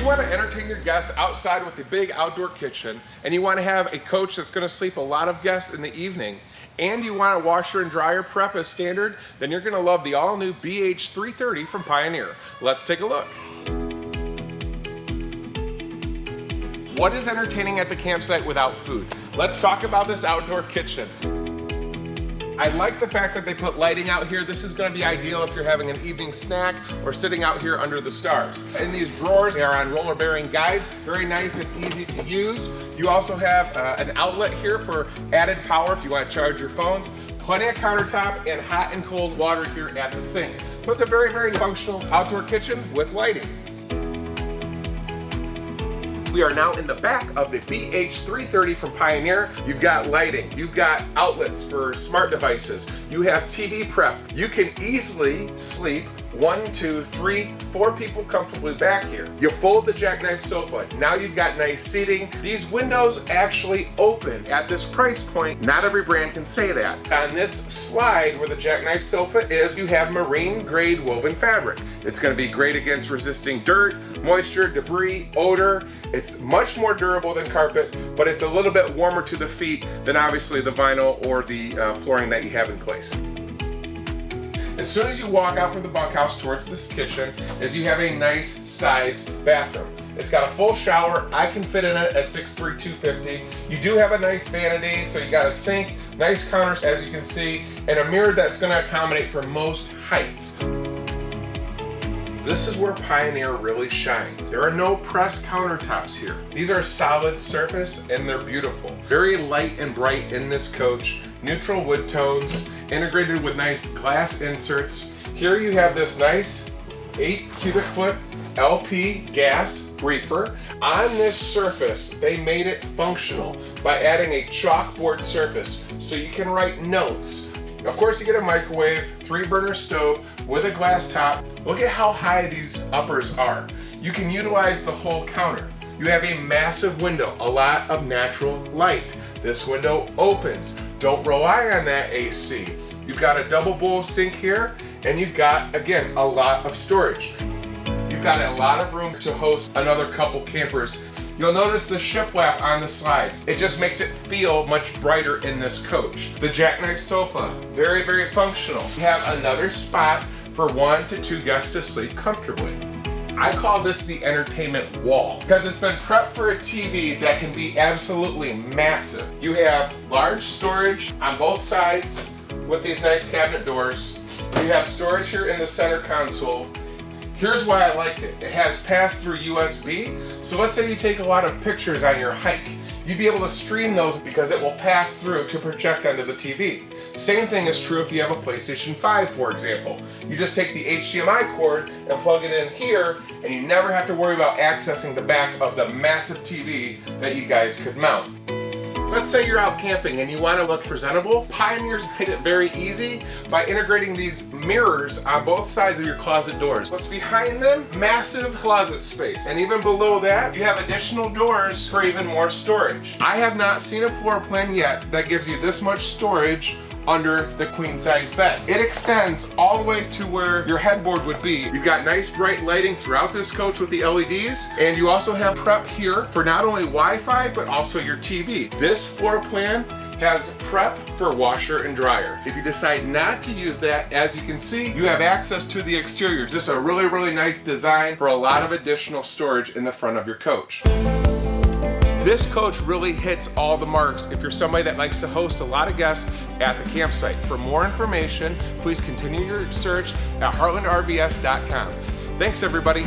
want to entertain your guests outside with a big outdoor kitchen, and you want to have a coach that's going to sleep a lot of guests in the evening, and you want a washer and dryer prep as standard, then you're going to love the all-new BH330 from Pioneer. Let's take a look. What is entertaining at the campsite without food? Let's talk about this outdoor kitchen. I like the fact that they put lighting out here. This is going to be ideal if you're having an evening snack or sitting out here under the stars. In these drawers, they are on roller bearing guides, very nice and easy to use. You also have an outlet here for added power if you want to charge your phones. Plenty of countertop and hot and cold water here at the sink. So it's a very, very functional outdoor kitchen with lighting. We are now in the back of the BH330 from Pioneer. You've got lighting, you've got outlets for smart devices, you have TV prep. You can easily sleep 1, 2, 3, 4 people comfortably back here. You fold the jackknife sofa. Now you've got nice seating. These windows actually open at this price point. Not every brand can say that. On this slide where the jackknife sofa is, you have marine grade woven fabric. It's going to be great against resisting dirt, moisture, debris, odor. It's much more durable than carpet, but it's a little bit warmer to the feet than obviously the vinyl or the flooring that you have in place. As soon as you walk out from the bunkhouse towards this kitchen, is you have a nice sized bathroom. It's got a full shower. I can fit in it at 6'3", 250. You do have a nice vanity, so you got a sink, nice counters as you can see, and a mirror that's going to accommodate for most heights. This is where Pioneer really shines. There are no pressed countertops here. These are solid surface and they're beautiful. Very light and bright in this coach. Neutral wood tones, integrated with nice glass inserts. Here you have this nice 8 cubic foot LP gas reefer. On this surface, they made it functional by adding a chalkboard surface so you can write notes. Of course, you get a microwave, 3-burner stove with a glass top. Look at how high these uppers are. You can utilize the whole counter. You have a massive window, a lot of natural light. This window opens. Don't rely on that AC. You've got a double bowl sink here, and you've got, again, a lot of storage. You've got a lot of room to host another couple campers. You'll notice the shiplap on the slides. It just makes it feel much brighter in this coach. The jackknife sofa, very, very functional. You have another spot for 1 to 2 guests to sleep comfortably. I call this the entertainment wall because it's been prepped for a TV that can be absolutely massive. You have large storage on both sides with these nice cabinet doors. You have storage here in the center console. Here's why I like it. It has pass-through USB, so let's say you take a lot of pictures on your hike. You'd be able to stream those because it will pass through to project onto the TV. Same thing is true if you have a PlayStation 5, for example. You just take the HDMI cord and plug it in here, and you never have to worry about accessing the back of the massive TV that you guys could mount. Let's say you're out camping and you want to look presentable. Pioneer's made it very easy by integrating these mirrors on both sides of your closet doors. What's behind them? Massive closet space. And even below that, you have additional doors for even more storage. I have not seen a floor plan yet that gives you this much storage under the queen size bed. It extends all the way to where your headboard would be. You've got nice bright lighting throughout this coach with the LEDs, and you also have prep here for not only Wi-Fi but also your TV. This floor plan has prep for washer and dryer. If you decide not to use that, as you can see, you have access to the exterior. Just a really, really nice design for a lot of additional storage in the front of your coach. This coach really hits all the marks if you're somebody that likes to host a lot of guests at the campsite. For more information, please continue your search at heartlandrvs.com. Thanks, everybody.